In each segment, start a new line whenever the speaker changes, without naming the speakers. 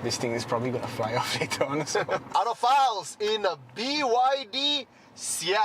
This thing is probably going to fly off later on as well.
Autophiles in a BYD Seal.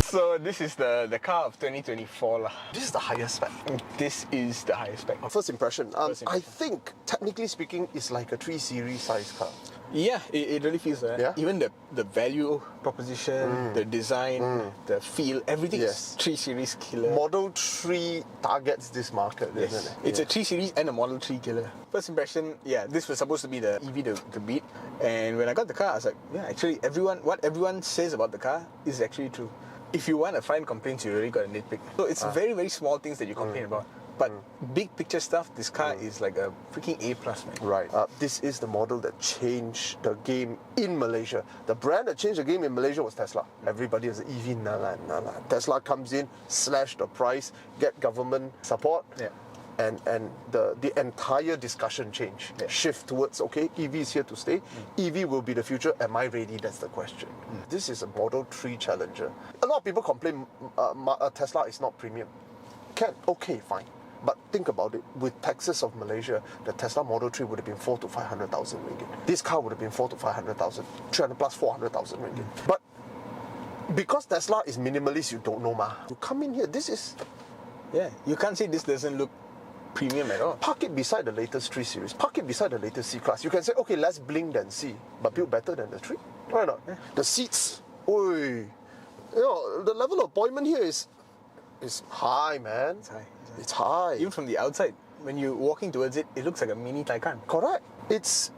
So this is the car of 2024 lah.
This is the highest spec.
This is the highest spec.
First impression. I think, technically speaking, it's like a 3 Series size car.
Yeah, it really feels that.
Yeah?
Even the value proposition, the design, the feel, everything is 3 Series killer.
Model 3 targets this market, isn't it?
It's a 3 Series and a Model 3 killer. First impression, this was supposed to be the EV to beat. And when I got the car, I was like, actually, what everyone says about the car is actually true. If you want to find complaints, you really got to nitpick. So it's very, very small things that you complain about. But big picture stuff, this car is like a freaking A+, man.
Right. This is the model that changed the game in Malaysia. The brand that changed the game in Malaysia was Tesla. Everybody was EV, nala. Tesla comes in, slash the price, get government support.
Yeah.
And the entire discussion change. Shift towards, okay, EV is here to stay. EV will be the future. Am I ready? That's the question. This is a Model 3 Challenger. A lot of people complain Tesla is not premium. Okay, fine. But think about it, with taxes of Malaysia, the Tesla Model 3 would have been 400,000 to 500,000 ringgit. This car would have been 400,000 to 500,000, 300 plus 400,000 ringgit. But because Tesla is minimalist, you don't know, You come in here, this is...
Yeah, you can't say this doesn't look premium at all.
Park it beside the latest 3 Series. Park it beside the latest C-Class. You can say, okay, less bling than C, but built better than the 3. Why not? Yeah. The seats, the level of appointment here is high, man.
It's high.
It's high.
Even from the outside, when you're walking towards it, it looks like a mini Taycan.
Correct. It's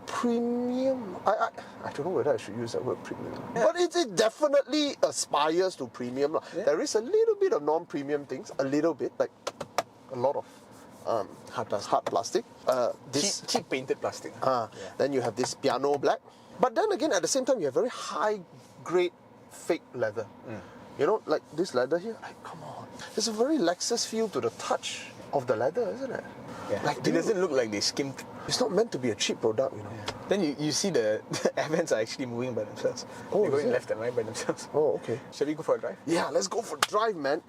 premium. I don't know whether I should use that word premium. Yeah. But it definitely aspires to premium. Yeah. There is a little bit of non-premium things, a little bit, like a lot of hard plastic.
Cheap painted plastic.
Then you have this piano black. But then again, at the same time, you have very high-grade fake leather. You know, like this leather here, come on. There's a very Lexus feel to the touch of the leather, isn't it?
Yeah. Like, it doesn't look like they skimmed.
It's not meant to be a cheap product, you know.
Yeah. Then you see the air vents are actually moving by themselves. They're going left and right by themselves.
Oh, okay.
Shall we go for a drive?
Yeah, let's go for a drive, man.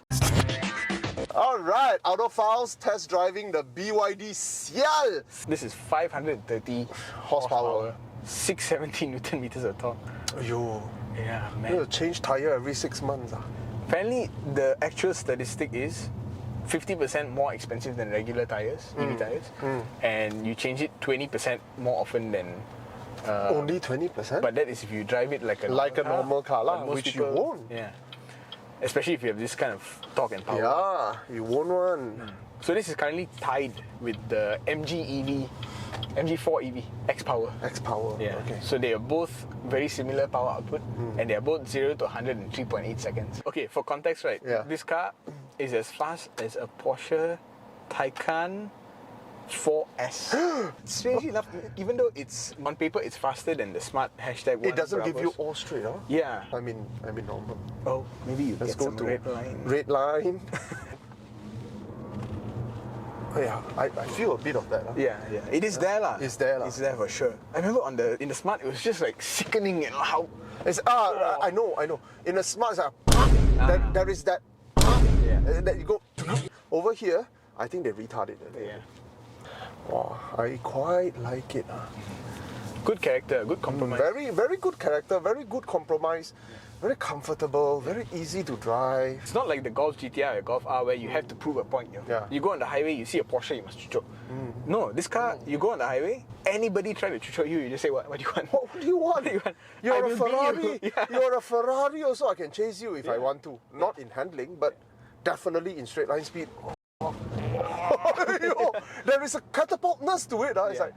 Alright, Autophiles test driving the BYD Seal.
This is 530 horsepower, 670 Newton meters of torque.
Yo.
Yeah, man.
You change tyre every 6 months.
Apparently, the actual statistic is 50% more expensive than regular tires, EV tires, and you change it 20% more often than...
only 20%?
But that is if you drive it like a
normal car, which you won't.
Yeah. Especially if you have this kind of torque and power.
Yeah, you won't one.
So this is currently tied with the MG4 EV, X-Power.
X-Power,
yeah.
Okay.
So they are both very similar power output, and they are both 0 to 100 in 3.8 seconds. Okay, for context, right?
Yeah.
This car is as fast as a Porsche Taycan 4S. Strangely enough, even though it's on paper it's faster than the smart #1.
It doesn't give you all straight, huh?
Yeah.
I mean normal.
Oh, maybe you
Let's
get
go
some
to
red line.
Red line. Yeah, I feel a bit of that. Huh?
Yeah. It is there lah.
It's there lah.
It's there for sure. I remember in the smart, it was just like sickening, you know how.
It's I know. In the smart, it's like there is that. That you go over here. I think they retarded it.
Yeah.
Wow, I quite like it.
Good character, good compromise.
Very, very good character. Very good compromise. Very comfortable, very easy to drive.
It's not like the Golf GTI or Golf R where you have to prove a point. You go on the highway, you see a Porsche, you must chuchok. No, this car, you go on the highway, anybody try to chuchok you, you just say, what do you want?
What do you want? You're a Ferrari.
Yeah.
You're a Ferrari also. I can chase you if I want to. Not in handling, but definitely in straight line speed. There is a catapultness to it. It's like...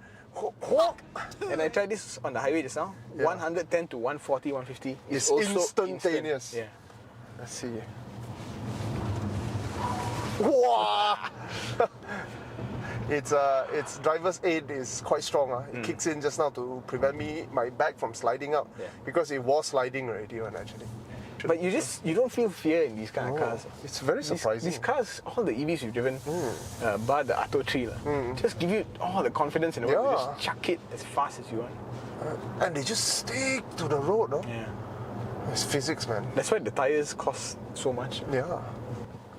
And I tried this on the highway just now. 110 to 140, 150.
It's also instantaneous.
Yeah.
Let's see. Wow! Its driver's aid is quite strong. It kicks in just now to prevent my bag from sliding out because it was sliding already actually.
But you don't feel fear in these kind of cars.
It's very surprising.
These cars, all the EVs you've driven, bar the Atto 3, just give you all the confidence in the world to just chuck it as fast as you want.
And they just stick to the road.
Yeah.
It's physics, man.
That's why the tires cost so much.
Yeah.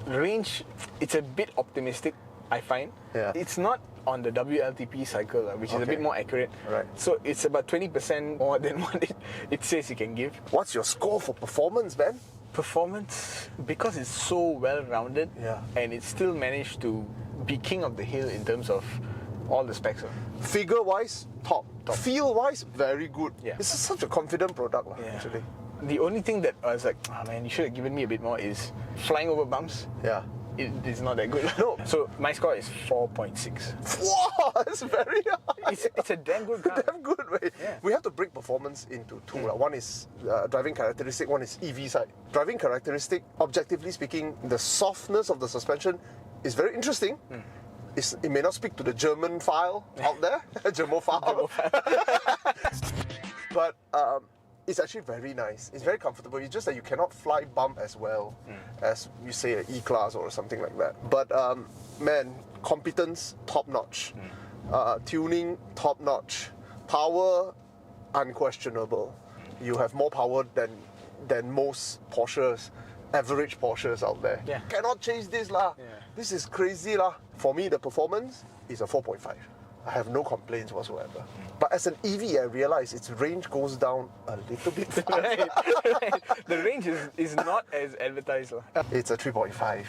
Range, it's a bit optimistic I find.
Yeah.
It's not on the WLTP cycle, which is a bit more accurate.
Right.
So it's about 20% more than what it says it can give.
What's your score for performance, man?
Performance, because it's so well-rounded,
Yeah.
and it still managed to be king of the hill in terms of all the specs.
Figure-wise, top. Feel-wise, very good.
Yeah.
This is such a confident product,
Yeah.
actually.
The only thing that I was like, oh man, you should have given me a bit more is flying over bumps.
Yeah.
It is not that good.
No.
So my score is 4.6.
Wow, that's very high.
It's a damn good car.
Damn good, right?
Yeah.
We have to break performance into two. One is driving characteristic, one is EV side. Driving characteristic, objectively speaking, the softness of the suspension is very interesting. It may not speak to the German file out there, Germophile. But it's actually very nice. It's very comfortable. It's just that you cannot fly bump as well as you say an E-Class or something like that. But man, competence top notch, tuning top notch, power unquestionable. You have more power than most Porsches, average Porsches out there.
Yeah.
Cannot change this lah.
Yeah.
This is crazy lah. For me, the performance is a 4.5. I have no complaints whatsoever. But as an EV, I realize its range goes down a little bit fast.
Right. The range is not as advertised.
It's a 3.5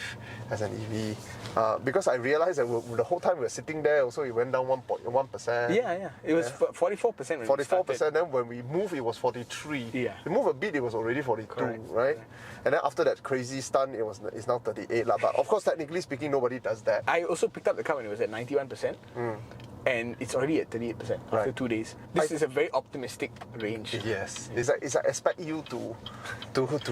as an EV. Because I realized that the whole time we were sitting there, also it went down 1%.
Yeah. It was 44% when we started.
44%, then when we moved, it was 43.
Yeah.
We moved a bit, it was already 42,
Correct.
right? And then after that crazy stunt, it's now 38. But of course, technically speaking, nobody does that.
I also picked up the car when it was at 91%. And it's already at 38% after
Right.
2 days. This is a very optimistic range.
Yes, it's like expect you to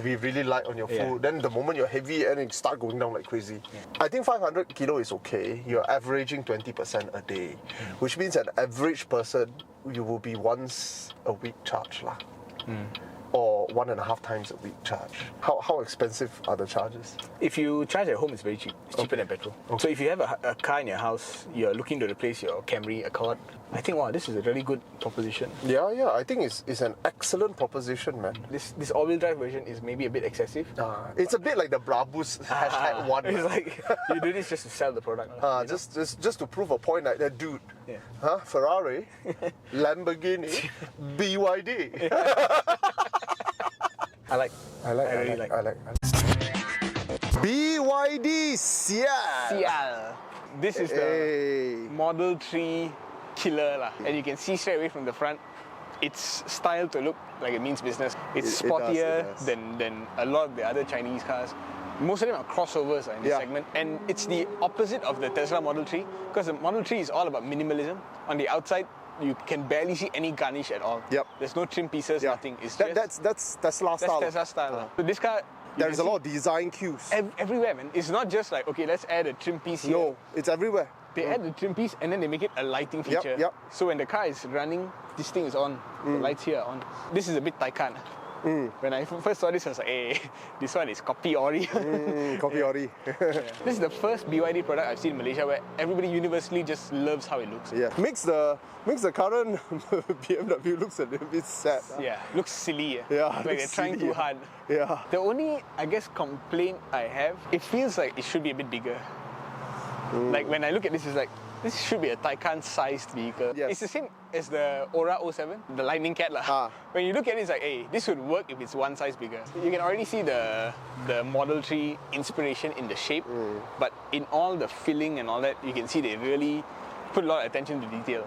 be really light on your food.
Yeah.
Then the moment you're heavy and it start going down like crazy. I think 500 kilo is okay. You're averaging 20% a day, which means an average person you will be once a week charge lah, or 1.5 times a week charge. How expensive are the charges?
If you charge at home, it's very cheap. It's cheaper than petrol. So if you have a car in your house, you're looking to replace your Camry, Accord, I think, wow, this is a really good proposition.
Yeah, I think it's an excellent proposition, man.
This all-wheel drive version is maybe a bit excessive.
It's a bit like the Brabus #1.
It's like, you do this just to sell the product.
Just to prove a point like that, dude.
Yeah.
Ferrari, Lamborghini, BYD.
I really like.
BYD Seal.
Seal. This is the Model 3 killer lah. And you can see straight away from the front, it's styled to look like it means business. It's sportier
it does.
than a lot of the other Chinese cars. Most of them are crossovers in this segment, and it's the opposite of the Tesla Model 3, because the Model 3 is all about minimalism. On the outside, you can barely see any garnish at all.
Yep.
There's no trim pieces, nothing. It's
that's Tesla style.
That's Tesla style. So this car,
there is a lot of design cues.
Everywhere, man. It's not just like, okay, let's add a trim piece here.
No, it's everywhere.
They add the trim piece and then they make it a lighting feature.
Yep.
So when the car is running, this thing is on. The lights here are on. This is a bit Taycan. When I first saw this, I was like, hey, this one is copy Ori.
Copy Ori.
This is the first BYD product I've seen in Malaysia where everybody universally just loves how it looks.
Yeah, makes the current BMW looks a little bit sad.
Yeah, looks silly.
Yeah,
like they're trying too hard.
Yeah.
The only, I guess, complaint I have, it feels like it should be a bit bigger. Like when I look at this, it's like, this should be a Taycan-sized vehicle.
Yes.
It's the same as the Aura 07, the Lightning Cat lah. When you look at it, it's like, hey, this would work if it's one size bigger. You can already see the Model 3 inspiration in the shape, but in all the filling and all that, you can see they really put a lot of attention to detail.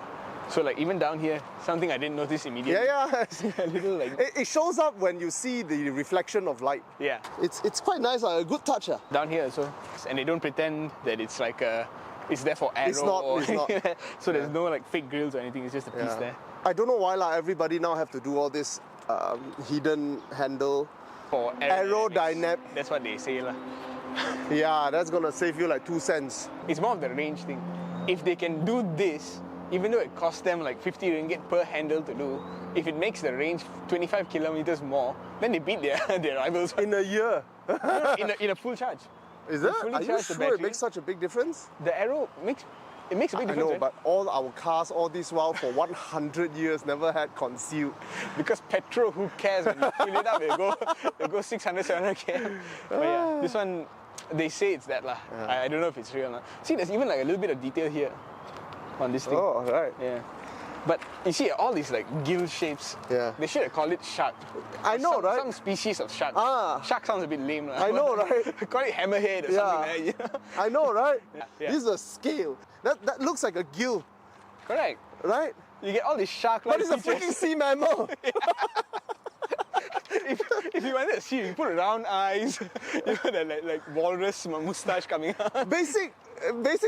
So like even down here, something I didn't notice immediately.
Yeah.
A little like...
It shows up when you see the reflection of light.
Yeah.
It's quite nice, a good touch.
Down here also. And they don't pretend that it's like it's there for aero.
It's not.
So there's no like fake grills or anything, it's just a piece there.
I don't know why everybody now have to do all this hidden handle.
For
aerodynamic.
That's what they say lah.
Yeah, that's gonna save you like 2 cents.
It's more of the range thing. If they can do this, even though it costs them like 50 ringgit per handle to do, if it makes the range 25 kilometers more, then they beat their rivals.
In a year?
in a full charge.
Is it?
Fully
Are you
charge the
sure
battery.
it makes such a big difference?
The aero makes a big difference.
I know,
right?
but all our cars, all this while, for 100 years, never had concealed.
Because petrol, who cares? When you fill it up, they go 600, 700 km. But yeah, this one, They say it's that lah.
Yeah.
I don't know if it's real or not. See, there's even like a little bit of detail here on this thing.
Oh, alright.
Yeah. But you see all these like gill shapes.
Yeah.
They should have called it shark.
I know, right?
Some species of shark.
Ah.
Shark sounds a bit lame.
I know, right?
Call it hammerhead or something like that. You know?
I know, right?
Yeah.
This is a scale. That looks like a gill,
Correct.
right?
You get all these shark-like
But it's a
features.
freaking sea mammal.
if you wanted to see, you put round eyes, you know, that like walrus moustache coming out.
Basic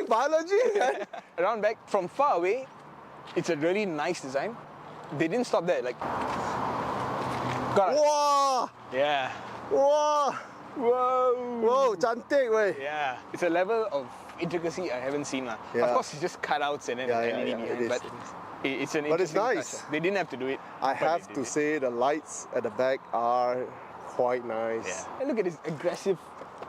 biology. Man.
Around back, from far away, it's a really nice design. They didn't stop there. Like, got it.
Wow!
Yeah.
Wow!
Whoa.
Whoa, cantik, wey.
Yeah. It's a level of intricacy I haven't seen.
Yeah.
Of course, it's just cutouts and then
Yeah,
an LED
yeah,
behind,
it is,
but it's an
But it's
interesting
nice.
touch. They didn't have to do it.
I
but
have
they
to
did it.
say the lights at the back are quite nice.
Yeah. And look at this aggressive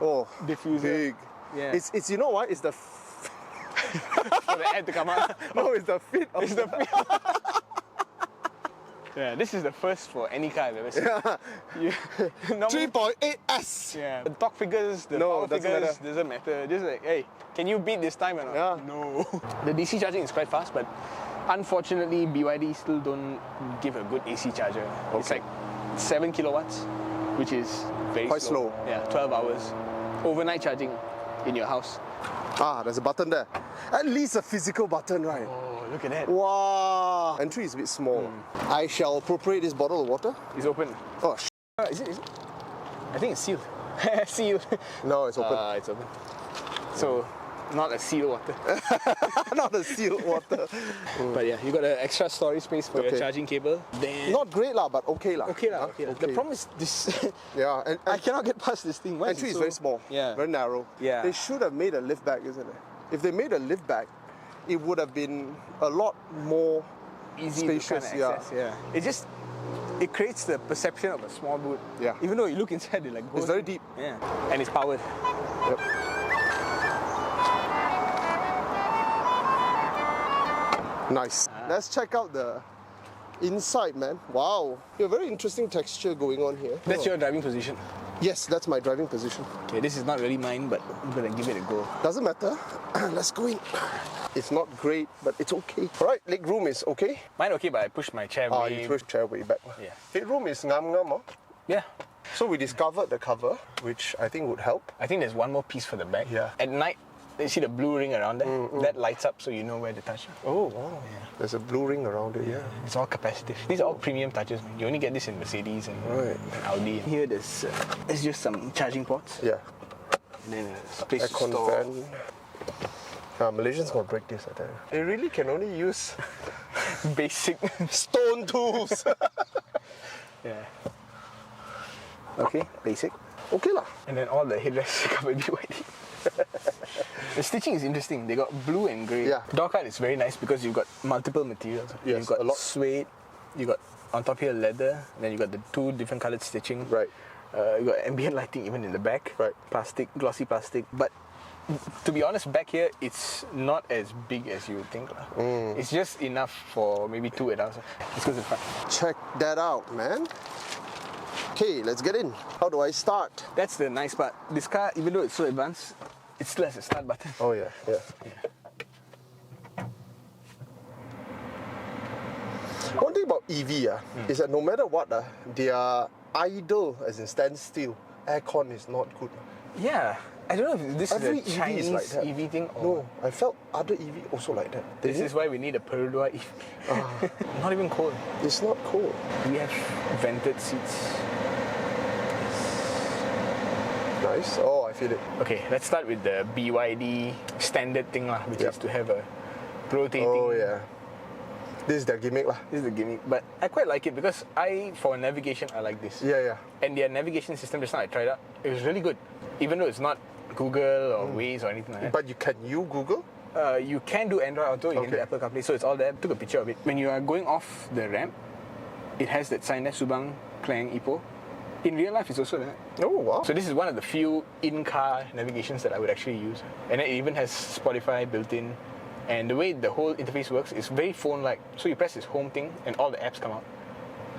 Oh,
diffuser.
big.
Yeah.
It's you know what? It's the
For the ad to come out.
no, it's the fit of
It's the Yeah, this is the first for any car I've ever seen. You, normally-
3.8S.
Yeah. The torque figures, the
No,
power
doesn't
figures
matter.
doesn't matter. Just like, hey, can you beat this time or not?
Yeah.
No. The DC charging is quite fast, but unfortunately, BYD still don't give a good AC charger. It's
Okay.
like 7 kilowatts, which is very
Quite slow.
Yeah, 12 hours. Overnight charging in your house.
Ah, there's a button there. At least a physical button, right?
Oh, look at that.
Wow. Entry is a bit small. I shall appropriate this bottle of water.
It's open.
Oh,
Is it? I think it's sealed. Sealed.
no, it's open.
It's open. So, not a sealed water.
Not a sealed water.
But yeah, you got an extra storage space for your
Okay.
charging cable. Then
Not great lah, but okay lah.
okay lah.
Huh?
Okay lah. The problem is this.
Yeah, and
I cannot get past this thing. Why
entry
it
is
so-
very small.
Yeah.
Very narrow.
Yeah.
They should have made a lift back, isn't it? If they made a lift back, it would have been a lot more
Easy
spacious.
to kind of access. Yeah. It creates the perception of a small boot.
Yeah.
Even though you look inside, it like goes.
It's very deep.
Yeah. And it's powered.
Yep. Nice. Let's check out the inside, man. Wow. A very interesting texture going on here.
That's
Oh.
your driving position.
Yes, that's my driving position.
Okay, this is not really mine, but I'm gonna give it a go.
Doesn't matter. Let's go in. It's not great, but it's okay. Alright, leg room is okay.
Mine okay, but I pushed my chair
Ah,
way.
you push chair way back.
Yeah.
Headroom is ngam-ngam. Oh.
Yeah.
So we discovered the cover, which I think would help.
I think there's one more piece for the back.
Yeah.
At night, you see the blue ring around there? That lights up so you know where to touch.
Oh, wow. There's a blue ring around it. Yeah.
It's all capacitive. These are all premium touches. Man. You only get this in Mercedes and,
Right.
and Audi. Here, there's just some charging ports.
Yeah.
And then a place to
Aircon
store.
fan. Malaysians gonna break this, I tell you. They really can only use
Basic.
stone tools.
Yeah. Okay, basic.
Okay lah.
And then all the headrests covered BYD. The stitching is interesting. They got blue and grey.
Yeah.
Door cut is very nice because you've got multiple materials.
Yes,
You've got
a lot.
suede, you got on top here leather, and then you got the two different coloured stitching.
Right.
You got ambient lighting even in the back.
Right.
Plastic, glossy plastic. But to be honest, back here it's not as big as you would think. It's just enough for maybe 2 adults. Let's go to the front.
Check that out, man. Okay, let's get in. How do I start?
That's the nice part. This car, even though it's so advanced, it still has a start button.
Oh yeah. One thing about EV is that no matter what, they are idle, as in stand still. Aircon is not good.
Yeah. I don't know if this
Every
is a
EV
Chinese
is like that.
EV thing or
No, I felt other EV also like that. They
this
need-
is why we need a Perodua EV. Not even cold.
It's not cool.
We have vented seats.
Nice. Oh, I feel it.
Okay, let's start with the BYD standard thing lah, which
Yep.
is to have a rotating.
Oh yeah. This is their gimmick lah.
This is the gimmick, but I quite like it because for navigation I like this.
Yeah.
And their navigation system just now I tried out. It was really good, even though it's not Google or Waze or anything like that.
But can you Google?
You can do Android Auto, you can do
Okay.
Apple CarPlay, so it's all there. Took a picture of it. When you are going off the ramp, it has that sign there, Subang Klang Ipoh. In real life, it's also there.
Oh wow.
So this is one of the few in-car navigations that I would actually use. And it even has Spotify built in. And the way the whole interface works is very phone-like. So you press this home thing and all the apps come out.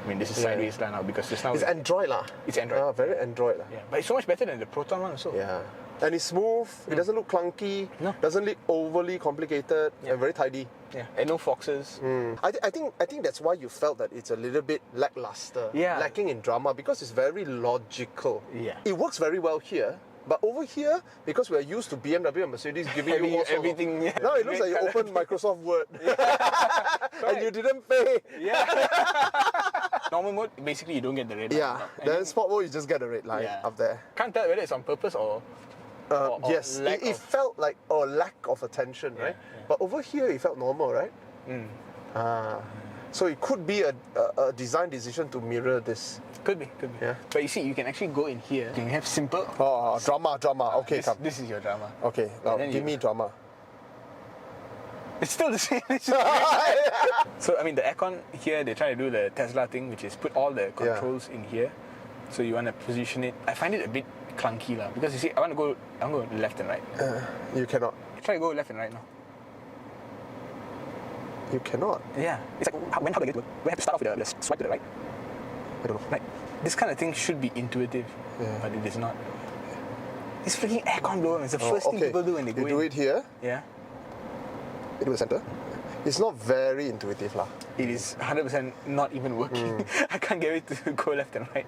I mean, this is sideways now because just now
It's Android lah.
It's Android.
Very Android lah.
Yeah, but it's so much better than the Proton one also.
Yeah. And it's smooth, it doesn't look clunky,
No.
doesn't look overly complicated, and very tidy.
Yeah, and no foxes.
I think that's why you felt that it's a little bit lackluster,
Yeah.
lacking in drama, because it's very logical.
Yeah.
It works very well here, but over here, because we're used to BMW and Mercedes giving you all sorts of-
Everything. Yeah.
Now it looks like you
Great
opened Microsoft Word and you didn't pay.
Yeah. Normal mode, basically you don't get the red line.
Yeah,
And
then sport mode, you just get a red line
Yeah.
up there.
Can't tell whether it's on purpose or
Yes,
lack
it
of-
felt like a lack of attention, right?
yeah.
But over here, it felt normal, right? So it could be a design decision to mirror this.
Could be.
Yeah.
But you see, you can actually go in here. You can have simple.
Oh, drama. Okay,
This,
come.
this is your drama.
Okay, now
then
give
you-
me drama.
It's still the same. So I mean, the aircon here, they try to do the Tesla thing, which is put all the controls in here. So you want to position it. I find it a bit clunky lah, because you see, I want to go left and right.
You cannot.
Try to go left and right now.
You cannot.
Yeah, it's like how do I get to it? We have to start off with the swipe to the right.
I don't know.
Like this kind of thing should be intuitive, but it is not. It's freaking aircon blower. It's the first thing people do when they go
You do
in.
it here,
Yeah,
you do the center. It's not very intuitive lah.
it is 100% not even working. I can't get it to go left and right.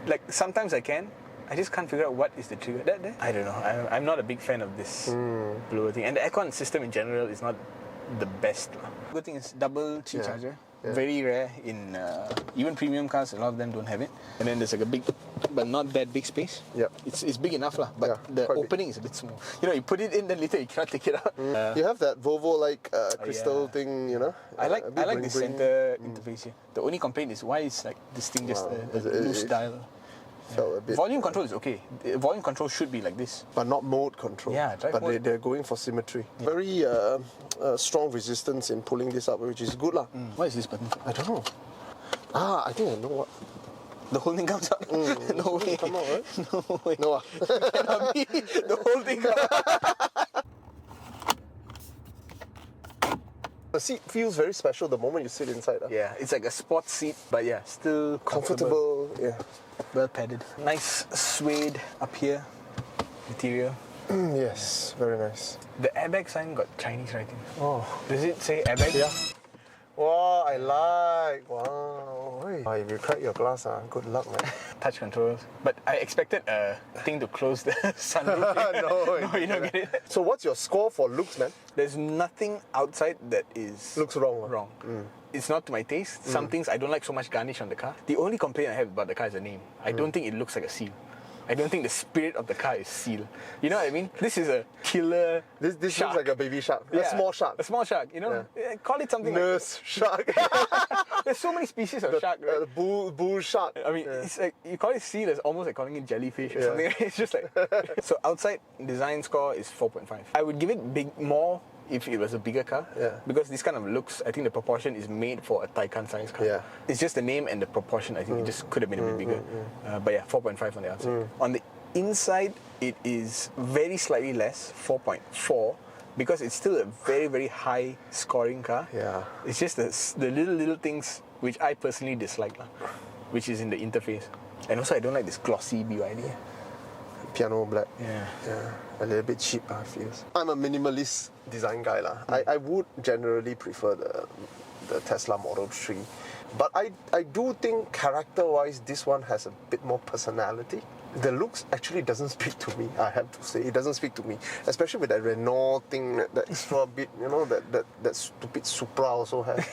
Like sometimes I can. I just can't figure out what is the trigger. I don't know. I'm not a big fan of this blower thing. And the aircon system in general is not the best. Good thing is double Qi charger. Very rare in even premium cars. A lot of them don't have it. And then there's like a big, but not that big space.
Yep.
It's big enough lah. But
Yeah,
the
quite big.
opening is a bit small. You know, you put it in, then later you cannot take it out.
You have that Volvo-like crystal
yeah.
thing, you know.
I like
a bit
the
bling-bling.
center interface here. The only complaint is why is like this thing just a loose dial.
Felt a bit,
Volume control is okay. The volume control should be like this.
but not mode control.
Yeah, drive
but
mode.
they're going for symmetry. Very strong resistance in pulling this up, which is good lah.
What is this button?
I don't know. I think I know what.
The whole thing comes out. No way.
Come out, right?
No way.
No.
Cannot be. The whole thing comes out.
The seat feels very special the moment you sit inside.
Yeah, it's like a sports seat, but yeah, still
Comfortable. Yeah.
well padded. Nice suede up here material.
Yes, very nice.
The airbag sign got Chinese writing.
Oh.
Does it say airbag?
Yeah. Wow, I like. Wow. Hey. If you crack your glass, good luck, man.
Touch controls. But I expected a thing to close the sunroof. No, you don't get it.
So what's your score for looks, man?
There's nothing outside that is
Looks wrong.
wrong. It's not to my taste. Some things I don't like so much garnish on the car. The only complaint I have about the car is the name. I don't think it looks like a seal. I don't think the spirit of the car is seal. You know what I mean? This is a killer
This
shark.
looks like a baby shark. A
Yeah,
small shark.
A small shark, you know? Call it something
Nurse shark.
There's so many species of shark, right?
Bull shark.
I mean, it's like, you call it seal, it's almost like calling it jellyfish or something. It's just like... So outside design score is 4.5. I would give it more if it was a bigger car.
Yeah.
Because this kind of looks, I think the proportion is made for a Taycan size car.
Yeah.
It's just the name and the proportion, I think it just could have been a bit bigger. But yeah, 4.5 on the outside. On the inside, it is very slightly less, 4.4, because it's still a very, very high scoring car.
Yeah.
It's just the little things which I personally dislike, which is in the interface. And also I don't like this glossy BYD.
Piano black.
Yeah.
Yeah. A little bit cheap, I feel. I'm a minimalist design guy. I would generally prefer the Tesla Model 3. But I do think character-wise, this one has a bit more personality. The looks actually doesn't speak to me, I have to say. It doesn't speak to me. Especially with that Renault thing, that extra bit, you know, that stupid Supra also has.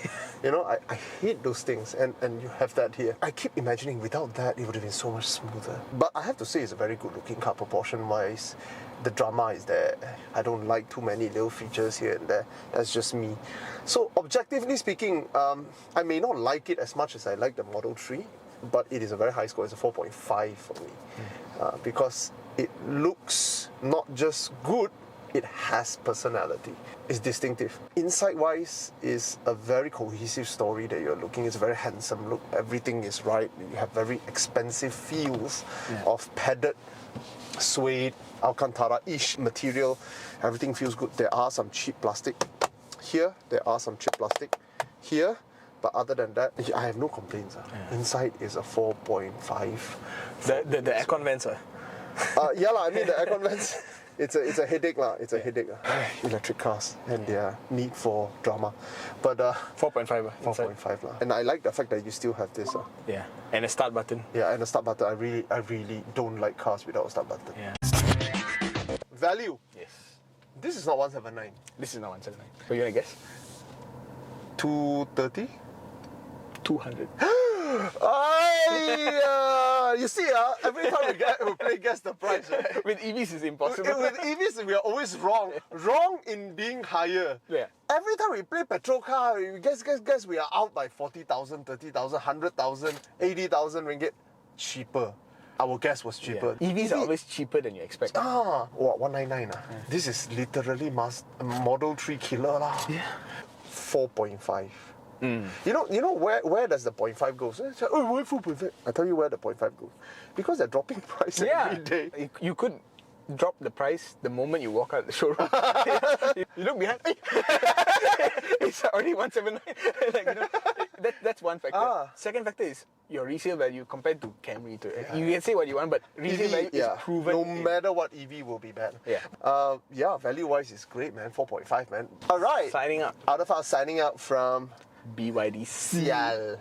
You know, I hate those things, and you have that here. I keep imagining without that, it would have been so much smoother. But I have to say it's a very good looking car proportion-wise. The drama is there. I don't like too many little features here and there. That's just me. So objectively speaking, I may not like it as much as I like the Model 3, but it is a very high score. It's a 4.5 for me. Because it looks not just good, it has personality. It's distinctive. Inside-wise is a very cohesive story that you're looking. It's a very handsome look. Everything is right. You have very expensive feels of padded suede, Alcantara-ish material. Everything feels good. There are some cheap plastic. Here, there are some cheap plastic. Here, but other than that, I have no complaints. Inside is a 4.5.
The aircon vents are...
Yeah, I mean the aircon vents. It's a headache lah. It's a headache. Electric cars and their need for drama, but
4.5.
4.5 lah. And I like the fact that you still have this.
Yeah, and a start button.
Yeah, and a start button. I really don't like cars without a start button.
Yeah.
Value.
Yes.
This is not 179.
This is not 179. So you wanna guess?
230.
200.
You see, every time we play guess the price, right?
With EVs it's impossible.
With EVs, we are always wrong. Wrong in being higher.
Yeah.
Every time we play petrol car, we guess, we are out by 40,000, 30,000, 100,000, 80,000 ringgit. Cheaper. Our guess was cheaper.
Yeah. EVs are always cheaper than you expect.
What, 199? This is literally Model 3 killer lah.
Yeah.
4.5. You know where does the 0.5 go? So why 4.5? I tell you where the 0.5 goes. Because they're dropping price every day.
You could drop the price the moment you walk out of the showroom. You look behind. It's already 179. That's one factor. Second factor is your resale value compared to Camry. You can say what you want, but resale value is proven.
No matter what, EV will be bad.
Yeah.
Value-wise, it's great, man. 4.5, man. All right.
Signing up.
Autophiles signing out from
BYD Seal.